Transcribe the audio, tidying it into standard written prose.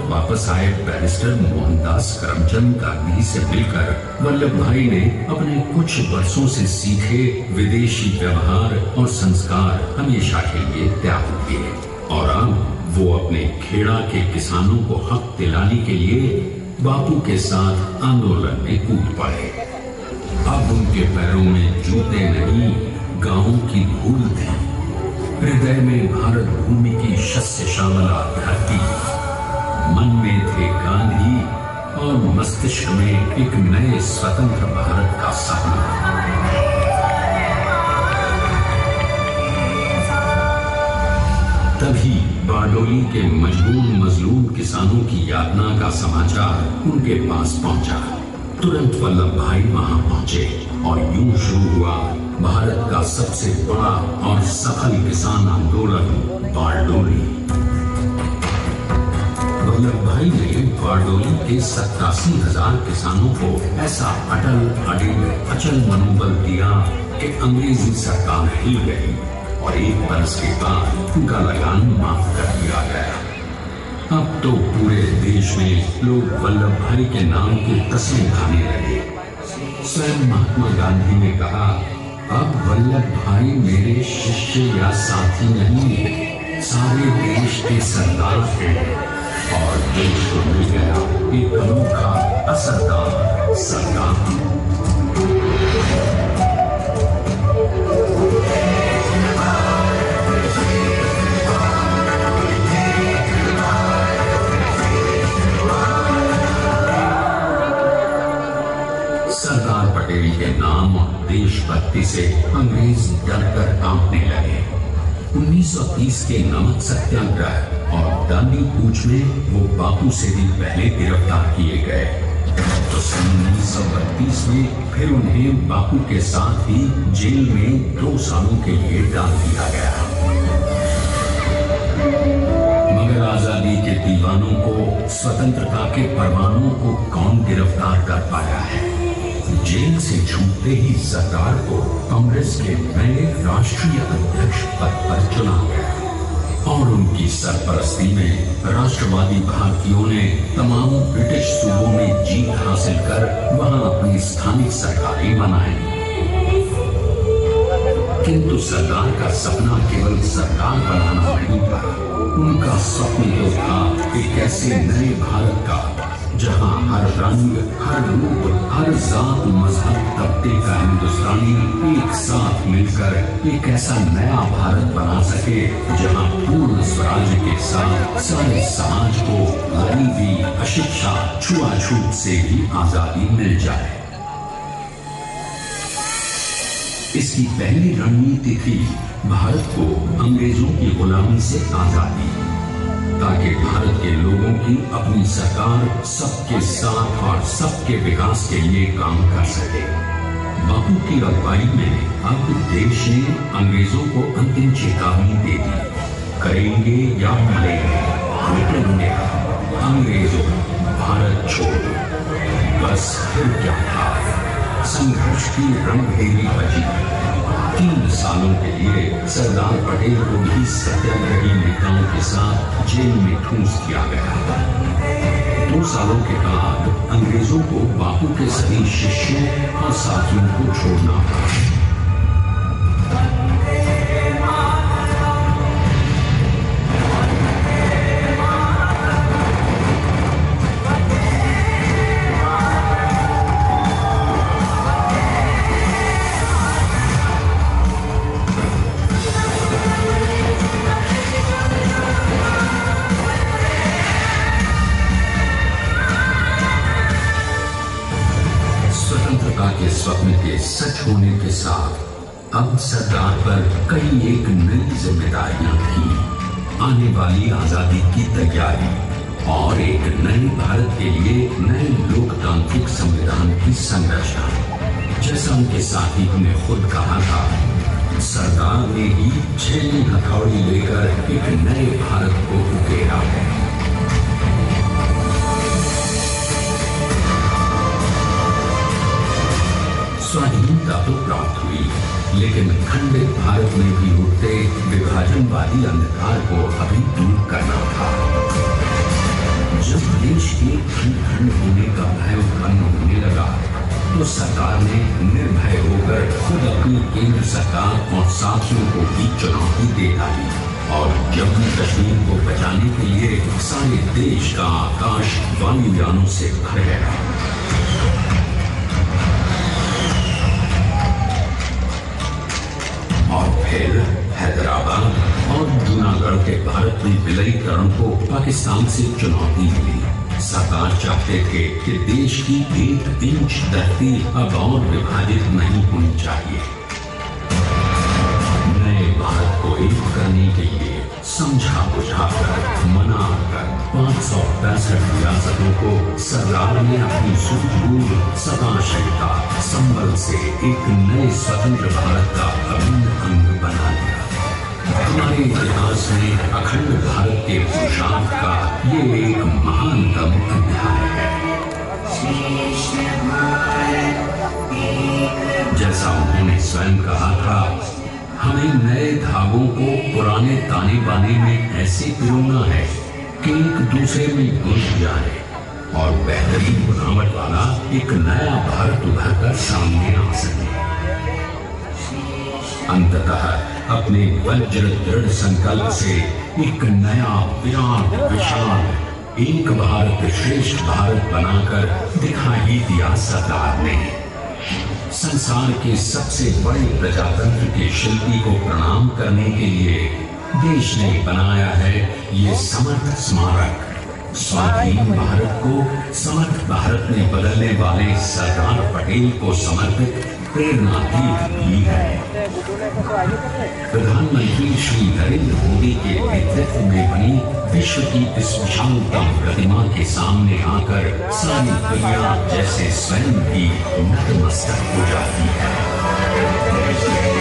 वापस आए बैरिस्टर मोहनदास करमचंद गांधी से मिलकर वल्लभ भाई ने अपने कुछ वर्षों से सीखे विदेशी व्यवहार और संस्कार हमेशा के लिए त्याग दिए और अब वो अपने खेड़ा के किसानों को हक दिलाने के लिए बापू के साथ आंदोलन में कूद पड़े। अब उनके पैरों में जूते नहीं, गांवों की धूल थी। हृदय में भारत भूमि की शस्य श्यामला धरती, मन में थे गांधी और मस्तिष्क में एक नए स्वतंत्र भारत का सपना। तभी बारडोली के मजबूर मजलूम किसानों की यातना का समाचार उनके पास पहुंचा। तुरंत वल्लभ भाई वहां पहुंचे और यूं शुरू हुआ भारत का सबसे बड़ा और सफल किसान आंदोलन बारडोली। वल्लभ भाई ने बारडोली के 87,000 किसानों को ऐसा अटल अडिग अचल मनोबल दिया कि अंग्रेजी सरकार हिल गई और एक बरस के बाद उनका लगान माफ कर दिया गया। अब तो पूरे देश में लोग वल्लभ भाई के नाम की कसम खाने लगे। स्वयं महात्मा गांधी ने कहा, अब वल्लभ भाई मेरे शिष्य या साथी नहीं, सारे देश के सरदार हैं और देश को मिल गया एक अनोखा असरदार सरकार। सरदार पटेल के नाम और देशभक्ति से अंग्रेज डर कर कांपने लगे। 1930 के नमक सत्याग्रह और दांडी कूच में वो बापू से भी पहले गिरफ्तार किए गए। तो सन 1932 में फिर उन्हें बापू के साथ ही जेल में 2 सालों के लिए डाल दिया गया। मगर आजादी के दीवानों को, स्वतंत्रता के परवानों को कौन गिरफ्तार कर पाया है? जेल से छूटते ही सरदार को कांग्रेस के नए राष्ट्रीय अध्यक्ष पद पर चुना गया और उनकी सरपरस्ती में राष्ट्रवादी भारतीयों ने तमाम ब्रिटिश सूबों में जीत हासिल कर वहां अपनी स्थानिक सरकारें बनाई। किंतु सरदार का सपना केवल सरकार बनाना नहीं था। उनका स्वप्न तो था एक ऐसे नए भारत का जहां हर रंग, हर रूप, हर जात, मजहब, तबके का हिंदुस्तानी एक साथ मिलकर एक ऐसा नया भारत बना सके जहां पूर्ण स्वराज के साथ सारे समाज को गरीबी, अशिक्षा, छुआछूत से भी आजादी मिल जाए। इसकी पहली रणनीति थी भारत को अंग्रेजों की गुलामी से आजादी, ताकि भारत के लोगों की अपनी सरकार सबके साथ और सबके विकास के लिए काम कर सके। बापू की अगुवाई में अब देश ने अंग्रेजों को अंतिम चेतावनी दे दी, करेंगे या मरेंगे, लेकिन अंग्रेजों भारत छोड़ो। बस फिर क्या था, संघर्ष की रणभेरी बची। 3 सालों के लिए सरदार पटेल को भी सत्याग्रही नेताओं के साथ जेल में ठूंस दिया गया। 2 सालों के बाद अंग्रेजों को बापू के सभी शिष्यों और साथियों को छोड़ना पड़ा। के स्वप्न के सच होने के साथ अब सरदार पर कई एक नई जिम्मेदारियां थी। आने वाली आजादी की तैयारी और एक नए भारत के लिए नए लोकतांत्रिक संविधान की संरचना। जैसा उनके साथी ने खुद कहा था, सरदार ने ही 6 हथौड़ी लेकर एक नए भारत को उकेरा है। स्वाधीनता तो प्राप्त हुई, लेकिन खंडित भारत में भी उठते विभाजनवादी अंधकार को अभी दूर करना था। जब केंद्र सरकार और साथियों को भी चुनौती दे डाली और जम्मू कश्मीर को बचाने के लिए सारे देश का आकाश वायुयानों से भर गया। और फिर हैदराबाद और जूनागढ़ के भारतीय विलयीकरण को पाकिस्तान से चुनौती मिली। सरकार चाहते थे कि देश की 1 इंच धरती अब और विभाजित नहीं होनी चाहिए। नए भारत को एक करने के लिए समझा बुझाकर मना कर 565 रियासतों को सरदार ने अपनी सूझबूझ सदाशयता संबल से एक नए स्वतंत्र भारत का अभिन्न अंग बना दिया। हमारे इतिहास में अखंड भारत के पुरुषार्थ का ये एक महानतम अध्याय है। जैसा उन्होंने स्वयं कहा था, हमें नए धागों को पुराने ताने बाने में ऐसे पिरोना है कि एक दूसरे में घुस जाए और बेहतरीन बनावट वाला एक नया भारत उभर कर सामने आ सके। अंततः अपने वज्र दृढ़ संकल्प से एक नया विराट विशाल एक भारत श्रेष्ठ भारत बनाकर दिखा ही दिया सरदार ने। संसार के सबसे बड़े प्रजातंत्र के शिल्पी को प्रणाम करने के लिए देश ने बनाया है ये समर्थ स्मारक। स्वाधीन भारत को समर्थ भारत में बदलने वाले सरदार पटेल को समर्पित प्रेरणा भी है। प्रधानमंत्री श्री नरेंद्र मोदी के नेतृत्व में बनी विश्व की इस विशालतम प्रतिमा के सामने आकर सारी दुनिया जैसे स्वयं भी नतमस्तक हो जाती है।